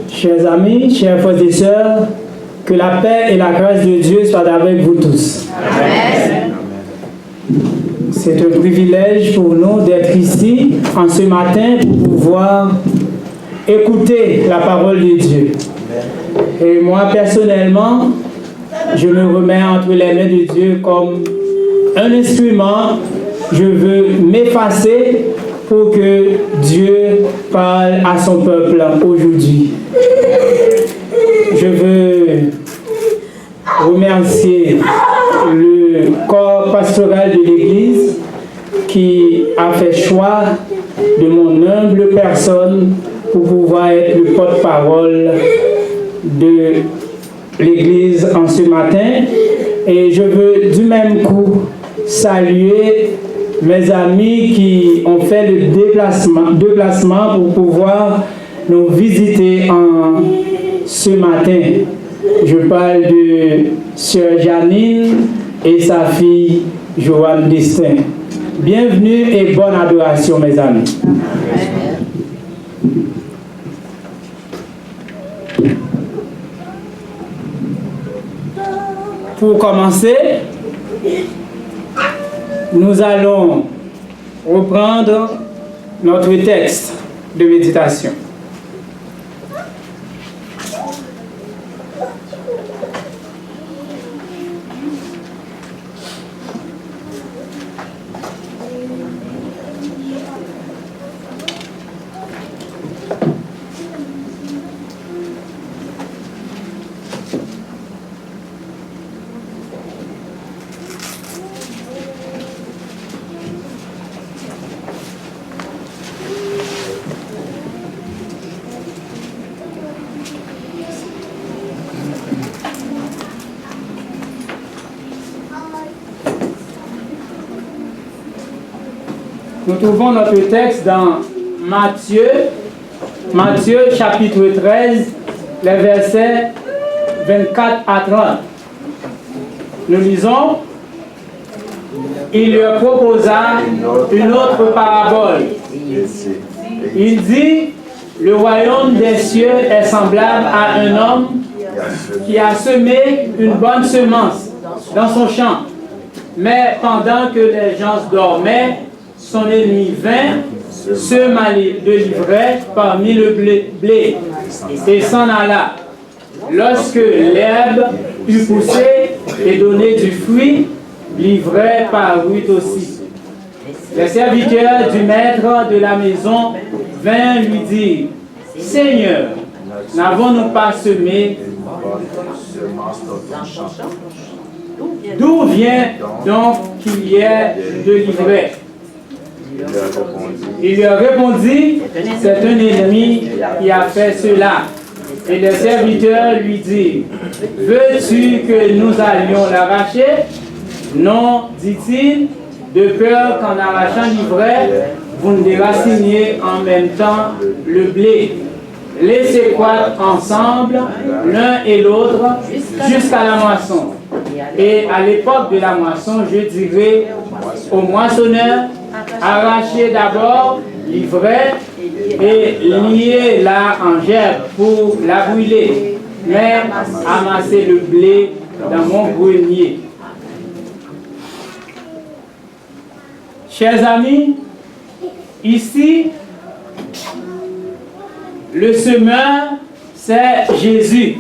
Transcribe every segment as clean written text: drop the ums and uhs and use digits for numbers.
Chers amis, chers frères et sœurs, que la paix et la grâce de Dieu soient avec vous tous. Amen. C'est un privilège pour nous d'être ici en ce matin pour pouvoir écouter la parole de Dieu. Et moi, personnellement, je me remets entre les mains de Dieu comme un instrument. Je veux m'effacer pour que Dieu parle à son peuple aujourd'hui. Je veux remercier le corps pastoral de l'Église qui a fait choix de mon humble personne pour pouvoir être le porte-parole de l'Église en ce matin. Et je veux du même coup saluer mes amis qui ont fait le déplacement pour pouvoir nous visiter ce matin. Je parle de Sœur Janine et sa fille Joanne Destin. Bienvenue et bonne adoration, mes amis. Pour commencer, nous allons reprendre notre texte de méditation. Nous trouvons notre texte dans Matthieu chapitre 13, les versets 24 à 30. Nous lisons: il leur proposa une autre parabole. Il dit: le royaume des cieux est semblable à un homme qui a semé une bonne semence dans son champ. Mais pendant que les gens dormaient, son ennemi vint, sema de l'ivraie parmi le blé et s'en alla. Lorsque l'herbe eut poussé et donné du fruit, l'ivraie parut aussi. Les serviteurs du maître de la maison vinrent lui dire: Seigneur, n'avons-nous pas semé? D'où vient donc qu'il y ait de l'ivraie? Il leur répondit: c'est un ennemi qui a fait cela. Et les serviteurs lui dirent: veux-tu que nous allions l'arracher? Non, dit-il, de peur qu'en arrachant l'ivraie, vous ne déraciniez en même temps le blé. Laissez croître ensemble l'un et l'autre jusqu'à la moisson. Et à l'époque de la moisson, je dirai au moissonneur: arrachez d'abord l'ivraie et liez-la en gerbe pour la brûler, mais amassez le blé dans mon grenier. Chers amis, ici, le semeur, c'est Jésus.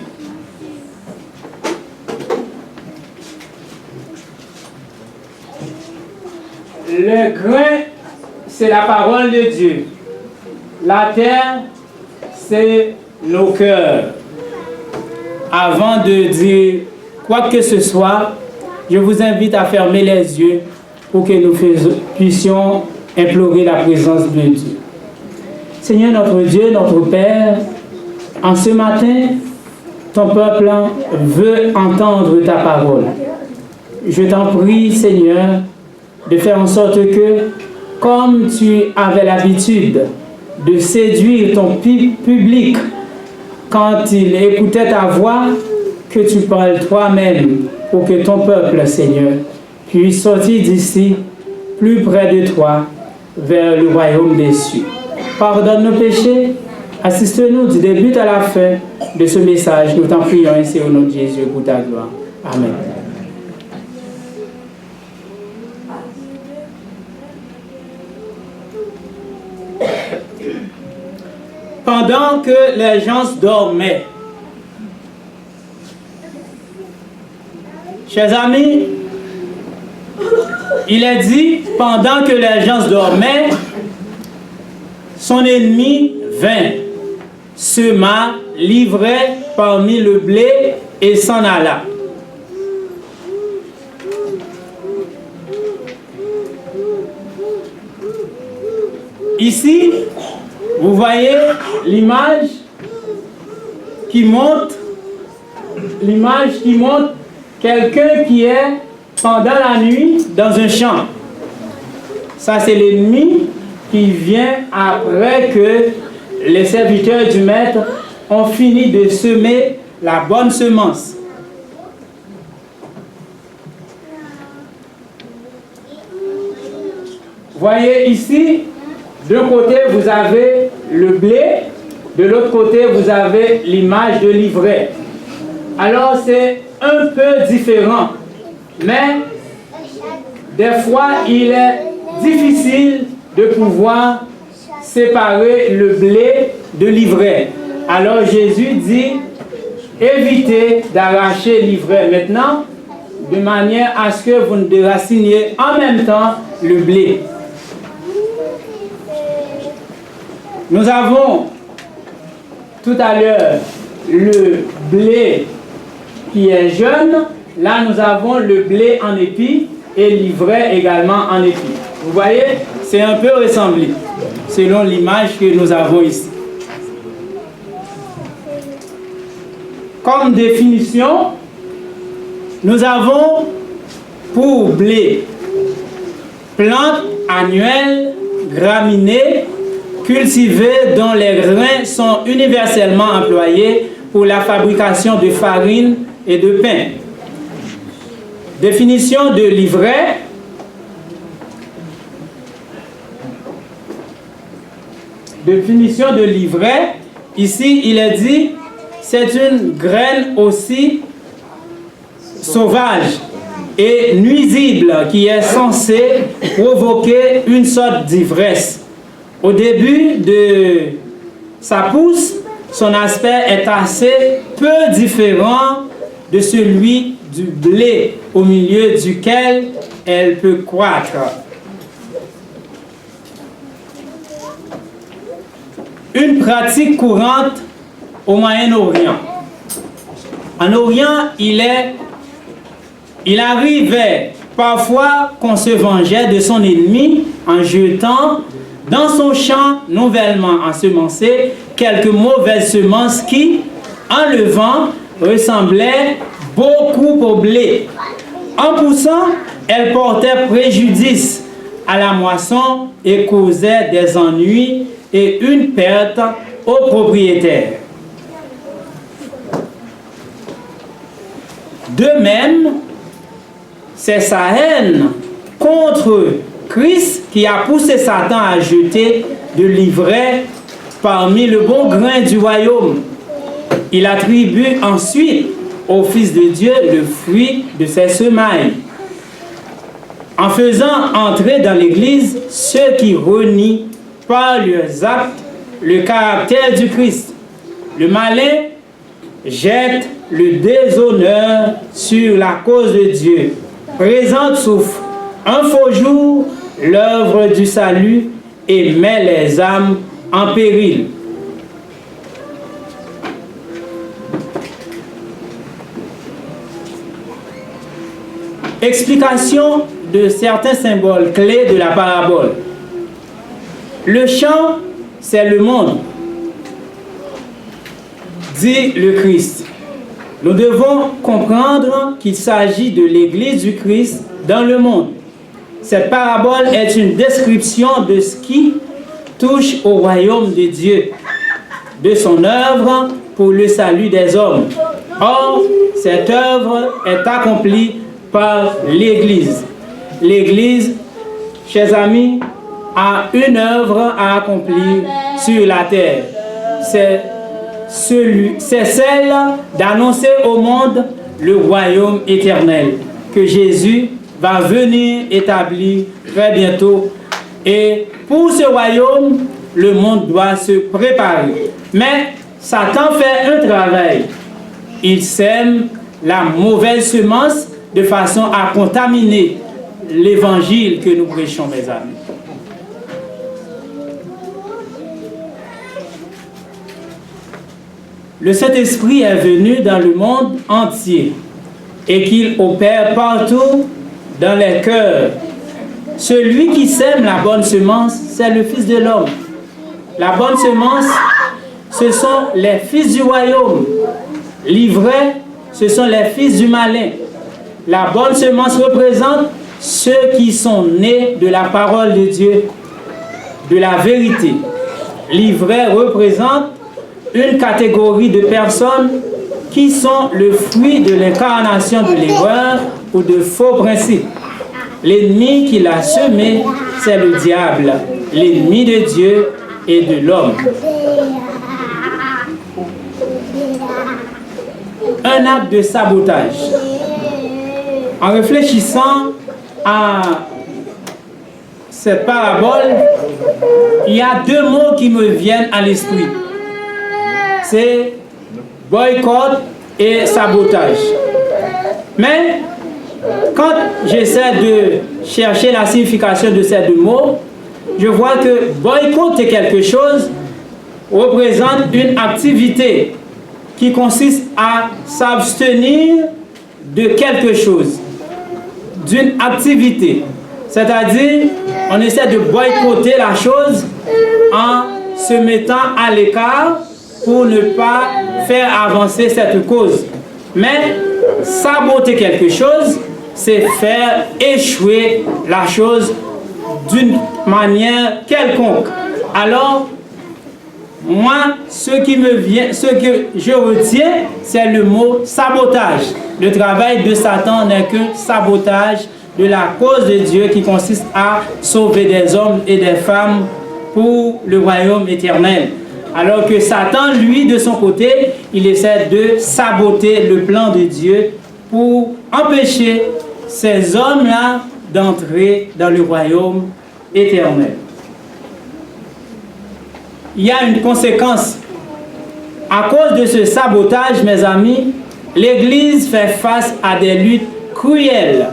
Le grain, c'est la parole de Dieu. La terre, c'est nos cœurs. Avant de dire quoi que ce soit, je vous invite à fermer les yeux pour que nous puissions implorer la présence de Dieu. Seigneur notre Dieu, notre Père, en ce matin, ton peuple veut entendre ta parole. Je t'en prie, Seigneur, de faire en sorte que, comme tu avais l'habitude de séduire ton public quand il écoutait ta voix, que tu parles toi-même pour que ton peuple, Seigneur, puisse sortir d'ici plus près de toi, vers le royaume des cieux. Pardonne nos péchés, assiste-nous du début à la fin de ce message. Nous t'en prions ainsi au nom de Jésus pour ta gloire. Amen. Pendant que les gens dormaient, chers amis, il est dit, pendant que les gens dormaient, son ennemi vint, sema, livrait parmi le blé et s'en alla. Ici, vous voyez l'image qui montre quelqu'un qui est pendant la nuit dans un champ. Ça, c'est l'ennemi qui vient après que les serviteurs du maître ont fini de semer la bonne semence. Voyez ici, d'un côté vous avez le blé, de l'autre côté vous avez l'image de l'ivraie. Alors c'est un peu différent, mais des fois il est difficile de pouvoir séparer le blé de l'ivraie. Alors Jésus dit, évitez d'arracher l'ivraie maintenant, de manière à ce que vous ne déraciniez en même temps le blé. Nous avons tout à l'heure le blé qui est jeune. Là, nous avons le blé en épi et l'ivraie également en épi. Vous voyez, c'est un peu ressemblé selon l'image que nous avons ici. Comme définition, nous avons pour blé plante annuelle graminée cultivée dont les grains sont universellement employés pour la fabrication de farine et de pain. Définition de l'ivraie. Définition de l'ivraie. Ici, il est dit, c'est une graine aussi sauvage et nuisible qui est censée provoquer une sorte d'ivresse. Au début de sa pousse, son aspect est assez peu différent de celui du blé au milieu duquel elle peut croître. Une pratique courante au Moyen-Orient. En Orient, il arrivait parfois qu'on se vengeait de son ennemi en jetant dans son champ nouvellement ensemencé quelques mauvaises semences qui, en levant, ressemblaient beaucoup au blé. En poussant, elles portaient préjudice à la moisson et causaient des ennuis et une perte aux propriétaires. De même, c'est sa haine contre Christ qui a poussé Satan à jeter de l'ivraie parmi le bon grain du royaume. Il attribue ensuite au Fils de Dieu le fruit de ses semailles, en faisant entrer dans l'Église ceux qui renient par leurs actes le caractère du Christ. Le malin jette le déshonneur sur la cause de Dieu, présente sous un faux jour l'œuvre du salut et met les âmes en péril. Explication de certains symboles clés de la parabole. Le champ, c'est le monde, dit le Christ. Nous devons comprendre qu'il s'agit de l'Église du Christ dans le monde. Cette parabole est une description de ce qui touche au royaume de Dieu, de son œuvre pour le salut des hommes. Or, cette œuvre est accomplie par l'Église. l'Église, chers amis, a une œuvre à accomplir sur la terre. C'est celle d'annoncer au monde le royaume éternel que Jésus va venir établir très bientôt. Et pour ce royaume, le monde doit se préparer. Mais Satan fait un travail. Il sème la mauvaise semence de façon à contaminer l'évangile que nous prêchons, mes amis. Le Saint-Esprit est venu dans le monde entier et qu'il opère partout dans les cœurs. Celui qui sème la bonne semence, c'est le Fils de l'homme. La bonne semence, ce sont les fils du royaume. L'ivraie, ce sont les fils du malin. La bonne semence représente ceux qui sont nés de la parole de Dieu, de la vérité. L'ivraie représente une catégorie de personnes qui sont le fruit de l'incarnation de l'erreur ou de faux principes. L'ennemi qui l'a semé, c'est le diable, l'ennemi de Dieu et de l'homme. Un acte de sabotage. En réfléchissant à cette parabole, il y a deux mots qui me viennent à l'esprit. C'est boycott et sabotage. Mais quand j'essaie de chercher la signification de ces deux mots, je vois que boycotter quelque chose représente une activité qui consiste à s'abstenir de quelque chose, d'une activité. C'est-à-dire, on essaie de boycotter la chose en se mettant à l'écart pour ne pas faire avancer cette cause. Mais saboter quelque chose, c'est faire échouer la chose d'une manière quelconque. Alors, moi, ce que je retiens, c'est le mot sabotage. Le travail de Satan n'est que sabotage de la cause de Dieu qui consiste à sauver des hommes et des femmes pour le royaume éternel. Alors que Satan, lui, de son côté, il essaie de saboter le plan de Dieu pour empêcher ces hommes-là d'entrer dans le royaume éternel. Il y a une conséquence. À cause de ce sabotage, mes amis, l'Église fait face à des luttes cruelles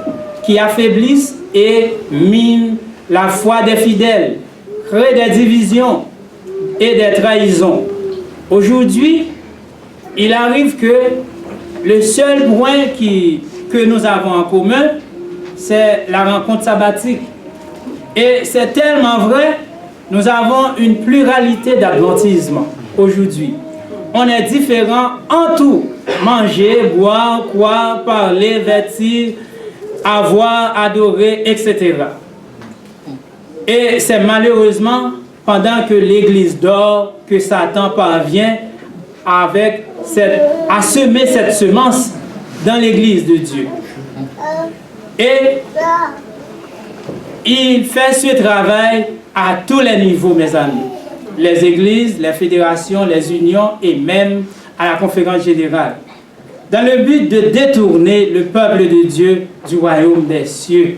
qui affaiblissent et minent la foi des fidèles, créent des divisions et des trahisons. Aujourd'hui, il arrive que le seul point que nous avons en commun, c'est la rencontre sabbatique. Et c'est tellement vrai, nous avons une pluralité d'adventisme aujourd'hui. On est différents en tout. Manger, boire, croire, parler, vêtir, avoir, adorer, etc. Et c'est malheureusement pendant que l'Église dort que Satan parvient à semer cette semence dans l'Église de Dieu. Et il fait ce travail à tous les niveaux, mes amis. Les églises, les fédérations, les unions et même à la conférence générale. Dans le but de détourner le peuple de Dieu du royaume des cieux.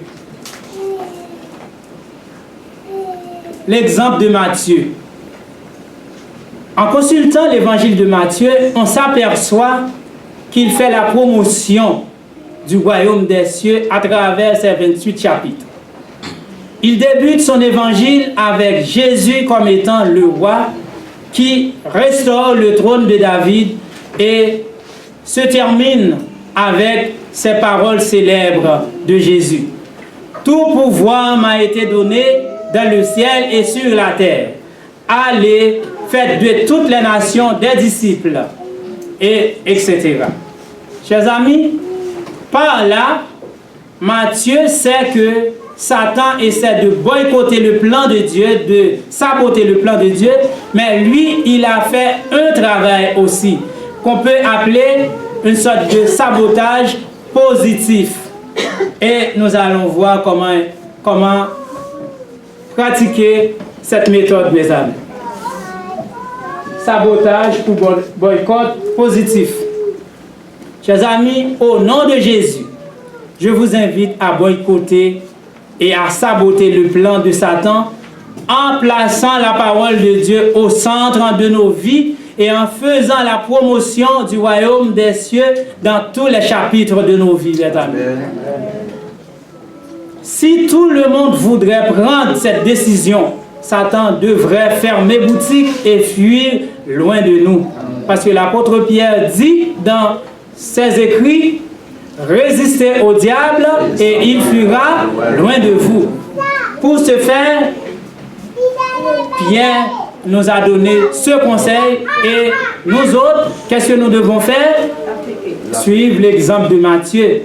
L'exemple de Matthieu. En consultant l'évangile de Matthieu, on s'aperçoit qu'il fait la promotion du royaume des cieux à travers ses 28 chapitres. Il débute son évangile avec Jésus comme étant le roi qui restaure le trône de David et se termine avec ces paroles célèbres de Jésus. Tout pouvoir m'a été donné dans le ciel et sur la terre. Allez, faites de toutes les nations des disciples, et etc. Chers amis, par là, Matthieu sait que Satan essaie de boycotter le plan de Dieu, de saboter le plan de Dieu, mais lui, il a fait un travail aussi, qu'on peut appeler une sorte de sabotage positif. Et nous allons voir comment pratiquer cette méthode, mes amis. Sabotage ou boycott positif. Chers amis, au nom de Jésus, je vous invite à boycotter et à saboter le plan de Satan en plaçant la parole de Dieu au centre de nos vies et en faisant la promotion du royaume des cieux dans tous les chapitres de nos vies, mes amis. Si tout le monde voudrait prendre cette décision, Satan devrait fermer boutique et fuir loin de nous. Parce que l'apôtre Pierre dit dans ses écrits, résistez au diable et il fuira loin de vous. Pour ce faire, Pierre nous a donné ce conseil et nous autres, qu'est-ce que nous devons faire? Suivre l'exemple de Matthieu.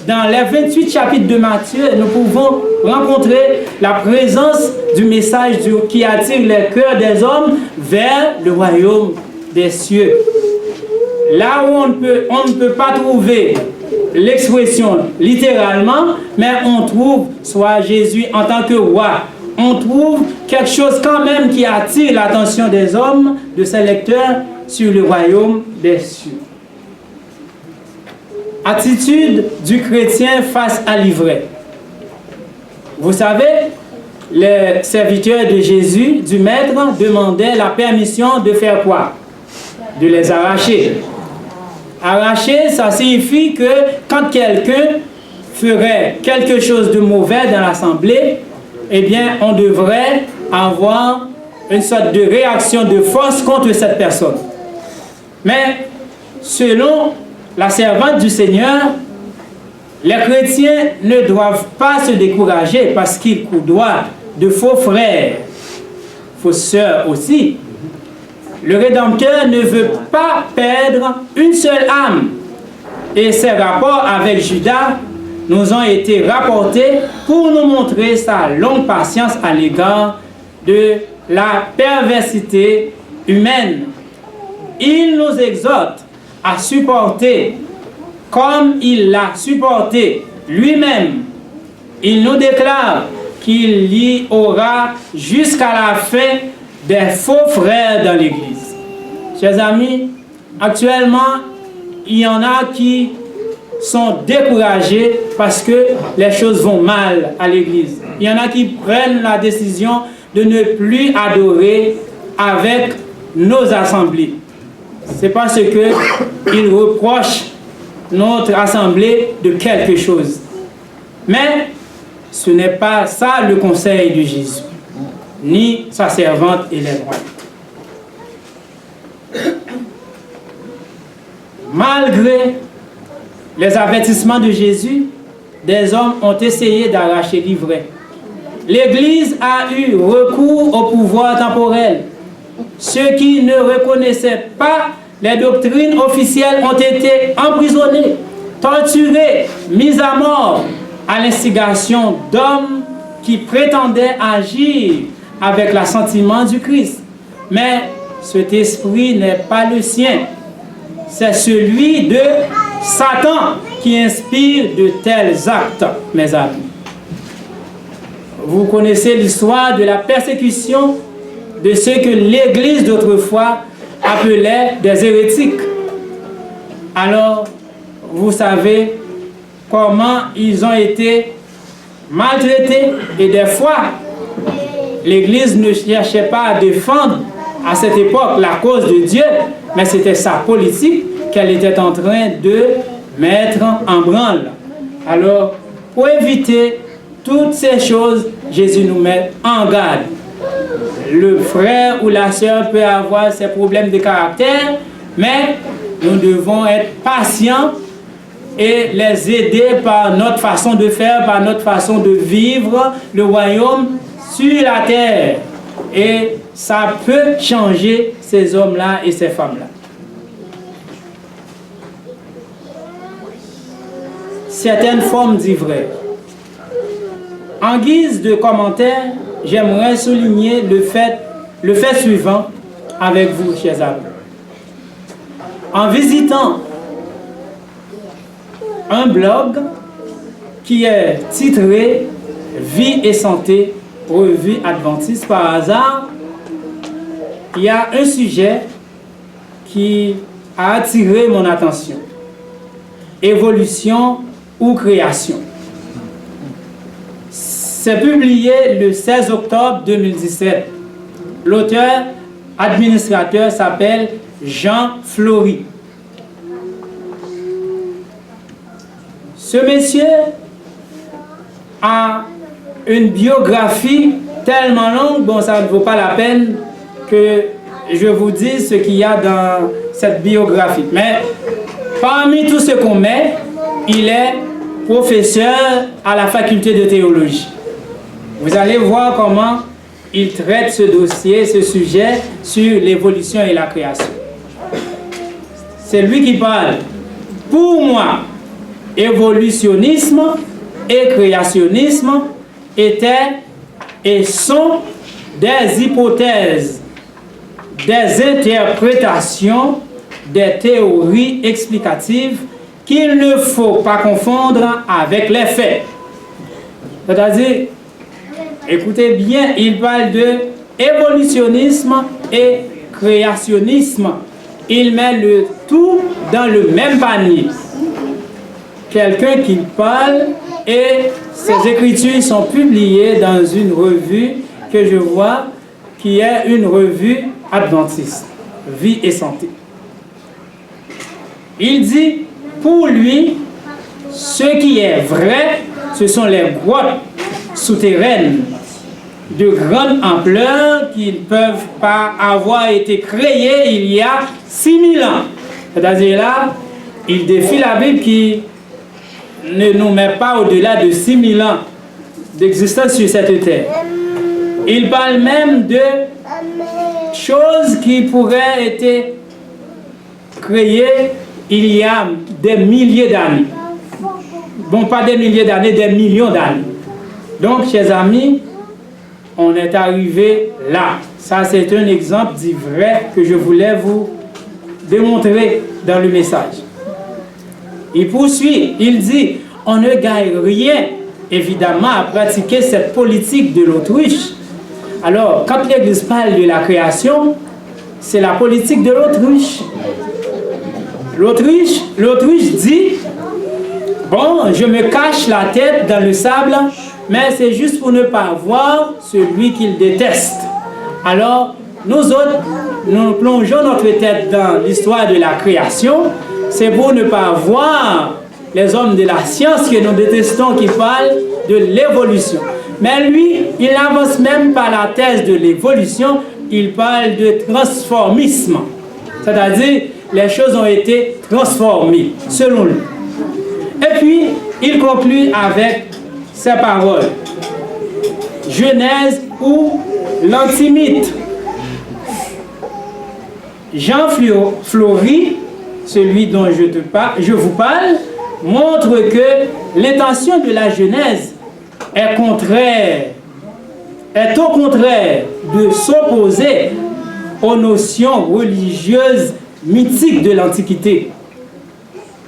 Dans les 28 chapitres de Matthieu, nous pouvons rencontrer la présence du message qui attire les cœurs des hommes vers le royaume des cieux. Là où on ne peut pas trouver l'expression littéralement, mais on trouve soit Jésus en tant que roi. On trouve quelque chose quand même qui attire l'attention des hommes, de ses lecteurs, sur le royaume des cieux. Attitude du chrétien face à l'ivraie. Vous savez, les serviteurs de Jésus, du Maître, demandaient la permission de faire quoi? De les arracher. Arracher, ça signifie que quand quelqu'un ferait quelque chose de mauvais dans l'assemblée, eh bien, on devrait avoir une sorte de réaction de force contre cette personne. Mais, selon la servante du Seigneur, les chrétiens ne doivent pas se décourager parce qu'ils côtoient de faux frères, faux sœurs aussi. Le Rédempteur ne veut pas perdre une seule âme. Et ces rapports avec Judas nous ont été rapportés pour nous montrer sa longue patience à l'égard de la perversité humaine. Il nous exhorte à supporter comme il l'a supporté lui-même. Il nous déclare qu'il y aura jusqu'à la fin des faux frères dans l'Église. Chers amis, actuellement, il y en a qui sont découragés parce que les choses vont mal à l'Église. Il y en a qui prennent la décision de ne plus adorer avec nos assemblées. C'est parce qu'ils reprochent notre assemblée de quelque chose. Mais ce n'est pas ça le conseil de Jésus, ni sa servante et les rois. Malgré les avertissements de Jésus, des hommes ont essayé d'arracher l'ivraie. L'Église a eu recours au pouvoir temporel. Ceux qui ne reconnaissaient pas les doctrines officielles ont été emprisonnés, torturés, mis à mort à l'instigation d'hommes qui prétendaient agir avec l'assentiment du Christ. Mais cet esprit n'est pas le sien. C'est celui de Satan qui inspire de tels actes, mes amis. Vous connaissez l'histoire de la persécution de ceux que l'Église d'autrefois appelait des hérétiques. Alors, vous savez comment ils ont été maltraités. Et des fois, l'Église ne cherchait pas à défendre à cette époque la cause de Dieu, mais c'était sa politique qu'elle était en train de mettre en branle. Alors, pour éviter toutes ces choses, Jésus nous met en garde. Le frère ou la sœur peut avoir ses problèmes de caractère, mais nous devons être patients et les aider par notre façon de faire, par notre façon de vivre le royaume sur la terre. Et ça peut changer ces hommes-là et ces femmes-là. Certaines formes d'ivresse. En guise de commentaire, j'aimerais souligner le fait suivant avec vous, chers amis. En visitant un blog qui est titré Vie et santé, revue adventiste. Par hasard, il y a un sujet qui a attiré mon attention. Évolution ou création. C'est publié le 16 octobre 2017. L'auteur administrateur s'appelle Jean Fleury. Ce monsieur a une biographie tellement longue, bon, ça ne vaut pas la peine que je vous dise ce qu'il y a dans cette biographie. Mais parmi tout ce qu'on met, il est professeur à la faculté de théologie. Vous allez voir comment il traite ce dossier, ce sujet sur l'évolution et la création. C'est lui qui parle. Pour moi, évolutionnisme et créationnisme étaient et sont des hypothèses, des interprétations, des théories explicatives qu'il ne faut pas confondre avec les faits. C'est-à-dire, écoutez bien, il parle de évolutionnisme et créationnisme. Il met le tout dans le même panier. Quelqu'un qui parle et ses écritures sont publiées dans une revue que je vois qui est une revue adventiste, Vie et santé. Il dit, pour lui, ce qui est vrai, ce sont les grottes souterraines de grande ampleur qui ne peuvent pas avoir été créées il y a 6000 ans. C'est-à-dire là, il défie la Bible qui ne nous met pas au-delà de 6000 ans d'existence sur cette terre. Il parle même de choses qui pourraient être créées il y a des milliers d'années. Bon, pas des milliers d'années, des millions d'années. Donc, chers amis, on est arrivé là. Ça, c'est un exemple du vrai que je voulais vous démontrer dans le message. Il poursuit, il dit, on ne gagne rien, évidemment, à pratiquer cette politique de l'autruche. Alors, quand l'Église parle de la création, c'est la politique de l'autruche. L'autruche dit, bon, je me cache la tête dans le sable, mais c'est juste pour ne pas voir celui qu'il déteste. Alors, nous autres, nous plongeons notre tête dans l'histoire de la création, c'est pour ne pas voir les hommes de la science que nous détestons qui parlent de l'évolution. Mais lui, il n'avance même pas la thèse de l'évolution, il parle de transformisme. C'est-à-dire, les choses ont été transformées, selon lui. Et puis, il conclut avec ces paroles. Genèse ou l'antimythe. Jean Fleury, celui dont je vous parle, montre que l'intention de la Genèse est au contraire de s'opposer aux notions religieuses mythiques de l'Antiquité.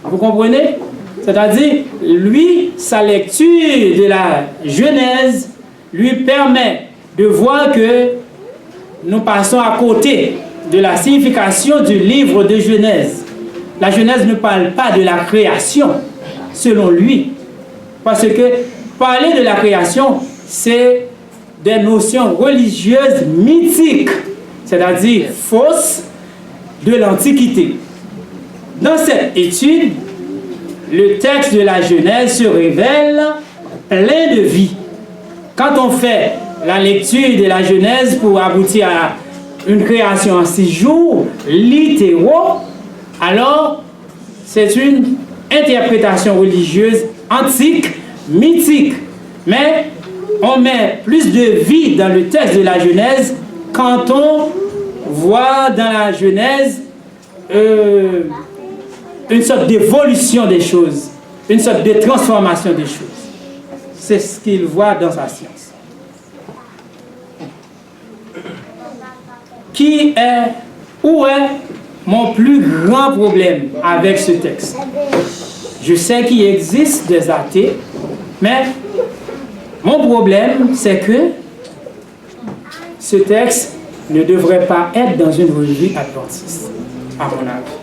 Vous comprenez? C'est-à-dire, lui, sa lecture de la Genèse lui permet de voir que nous passons à côté de la signification du livre de Genèse. La Genèse ne parle pas de la création, selon lui. Parce que parler de la création, c'est des notions religieuses mythiques, c'est-à-dire fausses, de l'Antiquité. Dans cette étude, le texte de la Genèse se révèle plein de vie. Quand on fait la lecture de la Genèse pour aboutir à une création en 6 jours, littéraux, alors c'est une interprétation religieuse antique, mythique. Mais on met plus de vie dans le texte de la Genèse quand on voit dans la Genèse une sorte d'évolution des choses, une sorte de transformation des choses. C'est ce qu'il voit dans sa science. Où est mon plus grand problème avec ce texte? Je sais qu'il existe des athées Mais mon problème, c'est que ce texte ne devrait pas être dans une revue adventiste, à mon avis.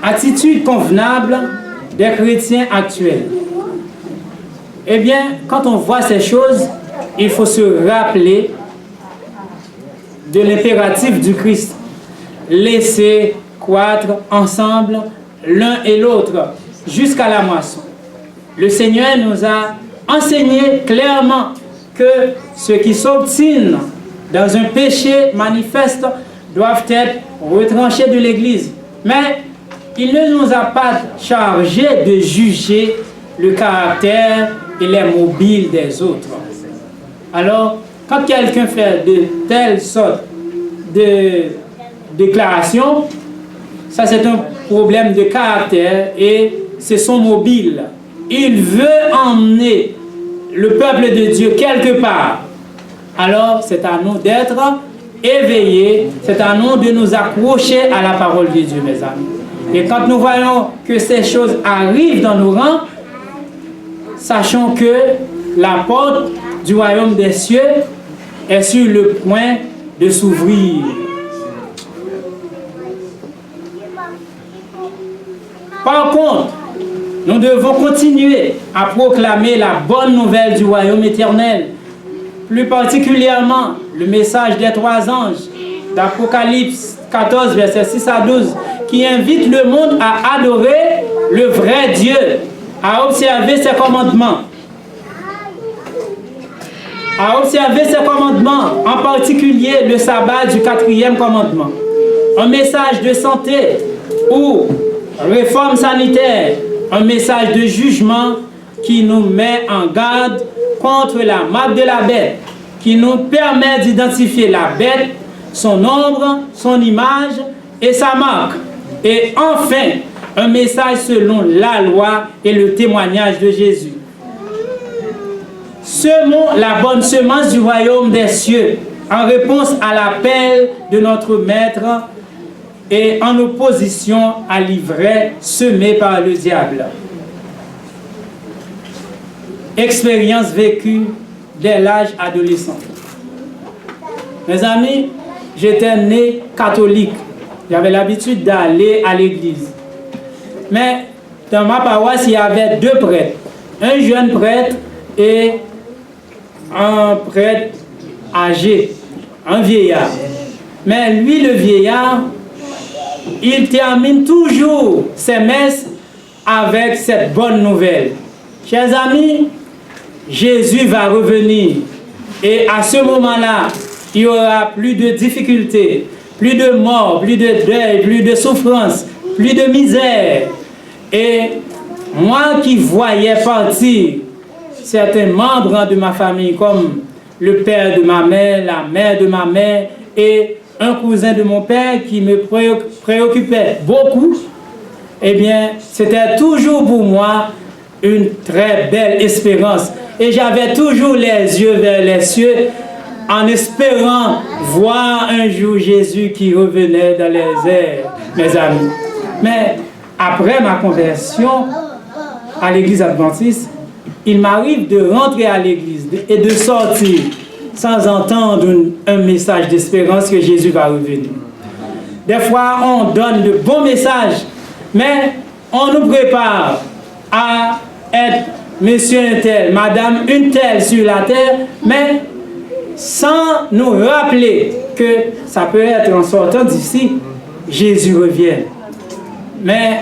Attitude convenable des chrétiens actuels. Eh bien, quand on voit ces choses, il faut se rappeler de l'impératif du Christ. Laissez croître ensemble l'un et l'autre jusqu'à la moisson. Le Seigneur nous a enseigné clairement que ceux qui s'obstinent dans un péché manifeste doivent être retranchés de l'Église. Mais il ne nous a pas chargé de juger le caractère et les mobiles des autres. Alors, quand quelqu'un fait de telles sortes de déclarations, ça c'est un problème de caractère et c'est son mobile. Il veut emmener le peuple de Dieu quelque part. Alors, c'est à nous d'être éveillés, c'est à nous de nous accrocher à la parole de Dieu, mes amis. Et quand nous voyons que ces choses arrivent dans nos rangs, sachons que la porte du royaume des cieux est sur le point de s'ouvrir. Par contre, nous devons continuer à proclamer la bonne nouvelle du royaume éternel, plus particulièrement le message des 3 anges d'Apocalypse 14, versets 6 à 12, qui invite le monde à adorer le vrai Dieu, à observer ses commandements. En particulier le sabbat du 4e commandement. Un message de santé ou réforme sanitaire, un message de jugement qui nous met en garde contre la marque de la bête, qui nous permet d'identifier la bête, son ombre, son image et sa marque. Et enfin, un message selon la loi et le témoignage de Jésus. Semons la bonne semence du royaume des cieux en réponse à l'appel de notre Maître et en opposition à l'ivraie semée par le diable. Expérience vécue dès l'âge adolescent. Mes amis, j'étais né catholique. J'avais l'habitude d'aller à l'église. Mais dans ma paroisse, il y avait 2 prêtres. Un jeune prêtre et un prêtre âgé, un vieillard. Mais lui, le vieillard, il termine toujours ses messes avec cette bonne nouvelle. Chers amis, Jésus va revenir. Et à ce moment-là, il y aura plus de difficultés, plus de mort, plus de deuil, plus de souffrance, plus de misère. Et moi qui voyais partir certains membres de ma famille, comme le père de ma mère, la mère de ma mère et un cousin de mon père qui me préoccupait beaucoup, eh bien, c'était toujours pour moi une très belle espérance. Et j'avais toujours les yeux vers les cieux en espérant voir un jour Jésus qui revenait dans les airs, mes amis. Mais après ma conversion à l'église adventiste, il m'arrive de rentrer à l'église et de sortir sans entendre un message d'espérance que Jésus va revenir. Des fois, on donne de bons messages, mais on nous prépare à être monsieur un tel, madame une telle sur la terre, mais sans nous rappeler que ça peut être en sortant d'ici, Jésus revient. Mais,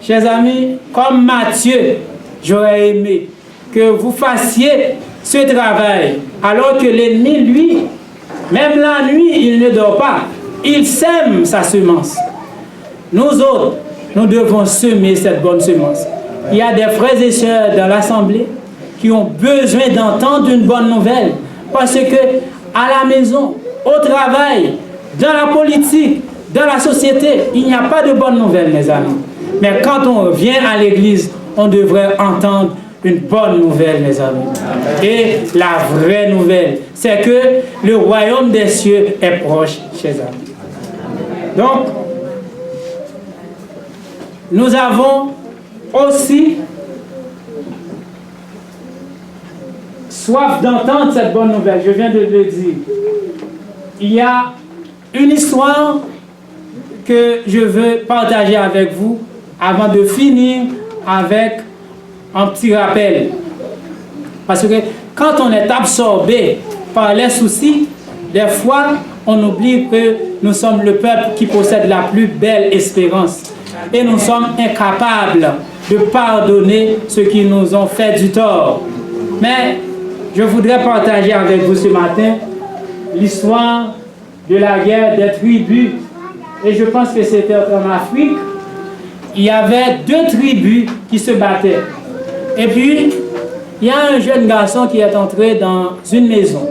chers amis, comme Matthieu, j'aurais aimé que vous fassiez ce travail, alors que l'ennemi, lui, même la nuit, il ne dort pas. Il sème sa semence. Nous autres, nous devons semer cette bonne semence. Il y a des frères et sœurs dans l'assemblée qui ont besoin d'entendre une bonne nouvelle. Parce que à la maison, au travail, dans la politique, dans la société, il n'y a pas de bonnes nouvelles, mes amis. Mais quand on vient à l'église, on devrait entendre une bonne nouvelle, mes amis. Et la vraie nouvelle, c'est que le royaume des cieux est proche, chers amis. Donc, nous avons aussi soif d'entendre cette bonne nouvelle. Je viens de le dire. Il y a une histoire que je veux partager avec vous avant de finir avec un petit rappel. Parce que quand on est absorbé par les soucis, des fois, on oublie que nous sommes le peuple qui possède la plus belle espérance. Et nous sommes incapables de pardonner ceux qui nous ont fait du tort. Mais je voudrais partager avec vous ce matin l'histoire de la guerre des tribus. Et je pense que c'était en Afrique. Il y avait 2 tribus qui se battaient. Et puis, il y a un jeune garçon qui est entré dans une maison.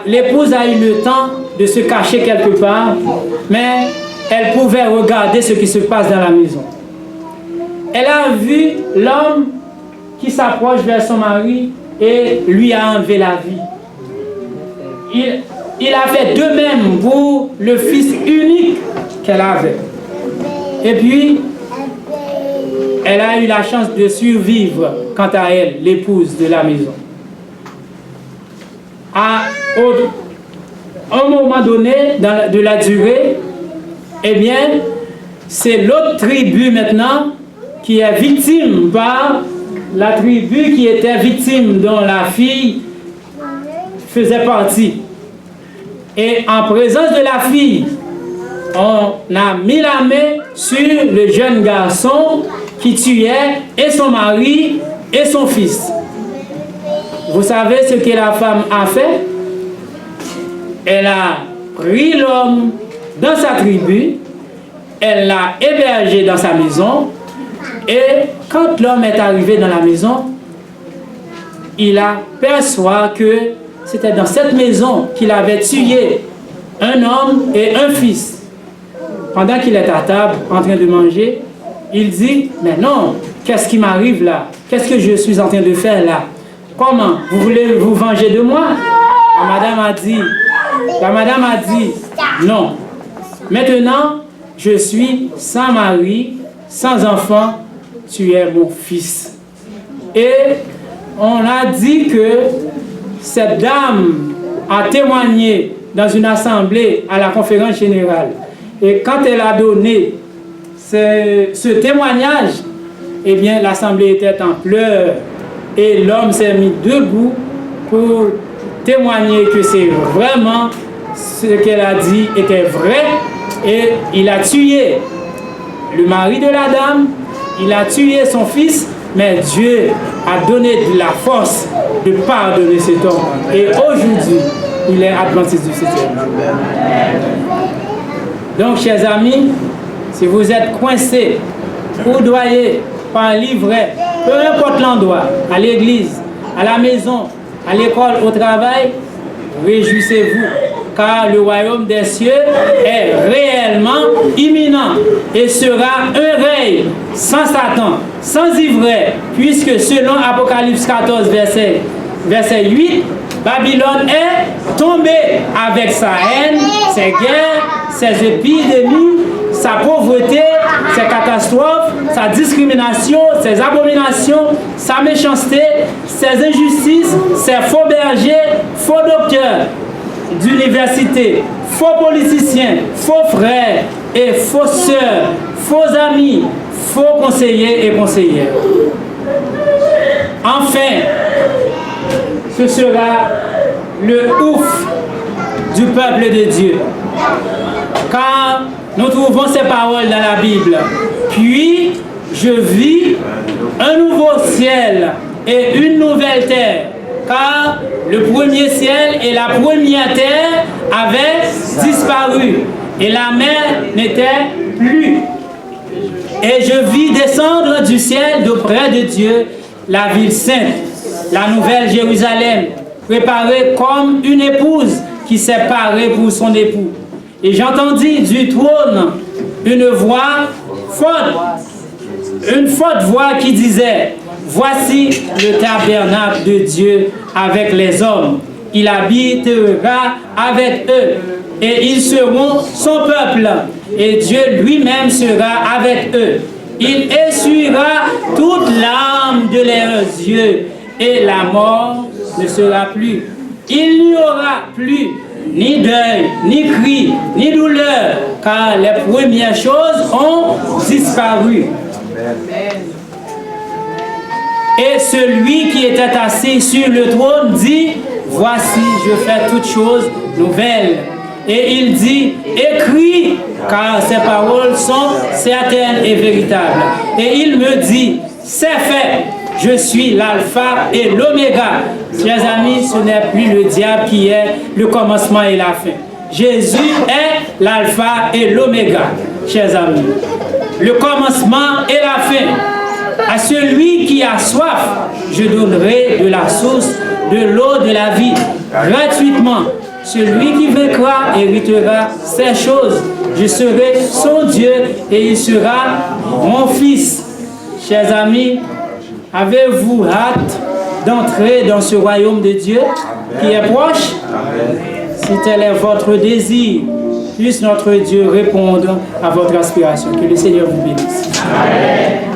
L'épouse a eu le temps de se cacher quelque part, mais elle pouvait regarder ce qui se passe dans la maison. Elle a vu l'homme qui s'approche vers son mari et lui a enlevé la vie. Il a fait de même pour le fils unique qu'elle avait. Et puis, elle a eu la chance de survivre, quant à elle, l'épouse de la maison. À un moment donné, de la durée, eh bien, c'est l'autre tribu maintenant qui est victime par la tribu qui était victime dont la fille faisait partie. Et en présence de la fille, on a mis la main sur le jeune garçon qui tuait et son mari et son fils. Vous savez ce que la femme a fait? Elle a pris l'homme dans sa tribu, elle l'a hébergé dans sa maison, et quand l'homme est arrivé dans la maison, il aperçoit que c'était dans cette maison qu'il avait tué un homme et un fils. Pendant qu'il est à table, en train de manger, il dit, mais non, qu'est-ce qui m'arrive là? Qu'est-ce que je suis en train de faire là? Comment? Vous voulez vous venger de moi? La madame a dit, non. Maintenant, je suis sans mari, sans enfant, tu es mon fils. Et on a dit que cette dame a témoigné dans une assemblée à la conférence générale. Et quand elle a donné ce témoignage, eh bien, l'assemblée était en pleurs. Et l'homme s'est mis debout pour témoigner que c'est vraiment ce qu'elle a dit était vrai. Et il a tué le mari de la dame, il a tué son fils, mais Dieu a donné de la force de pardonner cet homme. Et aujourd'hui, il est adventiste du 7e jour. Donc, chers amis, si vous êtes coincés, coudoyés par un livret, peu importe l'endroit, à l'église, à la maison, à l'école, au travail, réjouissez-vous, car le royaume des cieux est réellement imminent et sera un règne sans Satan, sans ivraie, puisque selon Apocalypse 14, verset 8, Babylone est tombée avec sa haine, ses guerres, ses épidémies, sa pauvreté, ses catastrophes, sa discrimination, ses abominations, sa méchanceté, ses injustices, ses faux bergers, faux docteurs d'université, faux politiciens, faux frères et faux sœurs, faux amis, faux conseillers et conseillères. Enfin, ce sera le ouf du peuple de Dieu. Car nous trouvons ces paroles dans la Bible. Puis je vis un nouveau ciel et une nouvelle terre. Car le premier ciel et la première terre avaient disparu et la mer n'était plus. Et je vis descendre du ciel d'auprès de Dieu la ville sainte, la nouvelle Jérusalem, préparée comme une épouse qui s'est parée pour son époux. Et j'entendis du trône une voix forte, une forte voix qui disait: voici le tabernacle de Dieu avec les hommes. Il habitera avec eux et ils seront son peuple. Et Dieu lui-même sera avec eux. Il essuiera toute larme de leurs yeux et la mort ne sera plus. Il n'y aura plus ni deuil, ni cri, ni douleur, car les premières choses ont disparu. Et celui qui était assis sur le trône dit, voici, je fais toutes choses nouvelles. Et il dit, écris, car ces paroles sont certaines et véritables. Et il me dit, c'est fait, je suis l'alpha et l'oméga. Chers amis, ce n'est plus le diable qui est le commencement et la fin. Jésus est l'alpha et l'oméga, chers amis. Le commencement et la fin. À celui qui a soif, je donnerai de la source de l'eau de la vie, gratuitement. Celui qui vaincra héritera ces choses. Je serai son Dieu et il sera mon fils. Chers amis, avez-vous hâte d'entrer dans ce royaume de Dieu qui est proche? Si tel est votre désir, puisse notre Dieu répondre à votre aspiration. Que le Seigneur vous bénisse. Amen.